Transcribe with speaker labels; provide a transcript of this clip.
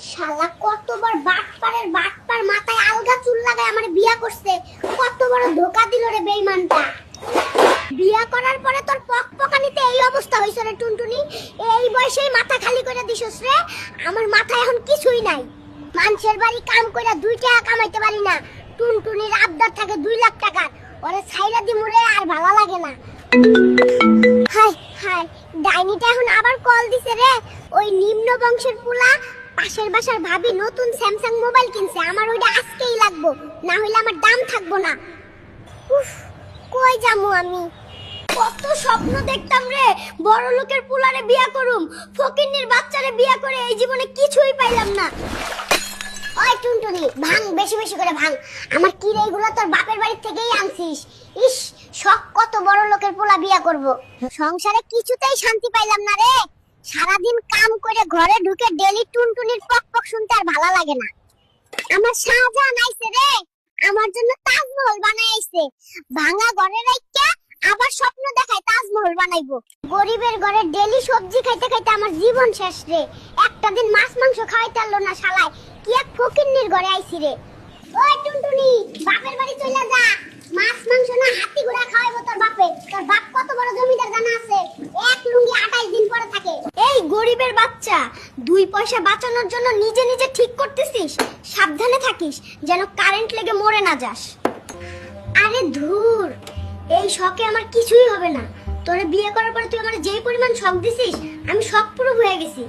Speaker 1: শালা কতবার বাটপার মাথায় আলগা চুল লাগায় আমারে বিয়া করছে। কত বড় ধোকা দিল রে বেঈমানটা। বিয়া করার পরে তোর পকপকানিতে এই অবস্থা হইছে রে টুনটুনি। এই বয়সেই মাথা খালি করে দিছস রে। আমার মাথায় এখন কিছুই নাই। মানুষের বাড়ি কাম কইরা 2 টাকা কামাইতে পারি না। টুনটুনির আবদার থাকে 2 লাখ টাকার। ওরে ছাইরা দিমু রে, আর ভালো লাগে না। হাই হাই, ডাইনিটা এখন আবার কল দিছে রে। ওই নিম্ন বংশের পুলা পাশের বাসার ভাবি নতুন স্যামসাং মোবাইল কিনছে, আমার ওইটা আজকেই লাগবো, না হইলে আমার দাম থাকবো না। উফ, কই যামু আমি? কত স্বপ্ন দেখতাম রে, বড় লোকের পুলারে বিয়া করুম, ফকিন্নির বাচ্চারে বিয়া করে এই জীবনে কিছুই পাইলাম না। ওই টুনটুনি, ভাঙ, বেশি বেশি করে ভাঙ। আমার কি রে, এগুলো তোর বাপের বাড়ি থেকেই আনছিস? ইস, শখ কত বড় লোকের পোলা বিয়া করব। সংসারে কিছুতেই শান্তি পাইলাম না রে। সারাদিন কাম করে ঘরে ঢুকে ডেলি টুনটুনির পক শুনতে আর ভালো লাগে না। আমার শাহজাহান আইছে রে, আমার জন্য তাজমহল বানাইছে। ভাঙা ঘরে রাইখা আবার স্বপ্ন দেখায় তাজমহল বানাইবো। গরিবের ঘরে ডেলি সবজি খাইতে খাইতে আমার জীবন শেষ রে। একটা দিন মাছ মাংস খাওয়াইতে পারলো না শালায়। কি এক ফকিন্নির ঘরে আইছি রে। ওই টুনটুনি, বাপের বাড়ি চলে যা। মাছ মাংস না হাতি ঘোড়া খাওয়াইবো তোর বাপে। তোর বাপ কত বড় জমিদার জানা আছে? এক লুঙ্গি 28 দিন পরে থাকে। এই গরিবের বাচ্চা, 2 পয়সা বাঁচানোর জন্য নিজে নিজে ঠিক করতেছিস। সাবধানে থাকিস যেন কারেন্ট লেগে মরে না যাস। আরে ধুর, এই শখে আমার কিছুই হবে না। তোরে বিয়ে করার পরে তুই আমার যেই পরিমাণ শখ দিছিস, আমি শখ পুরো হয়ে গেছি।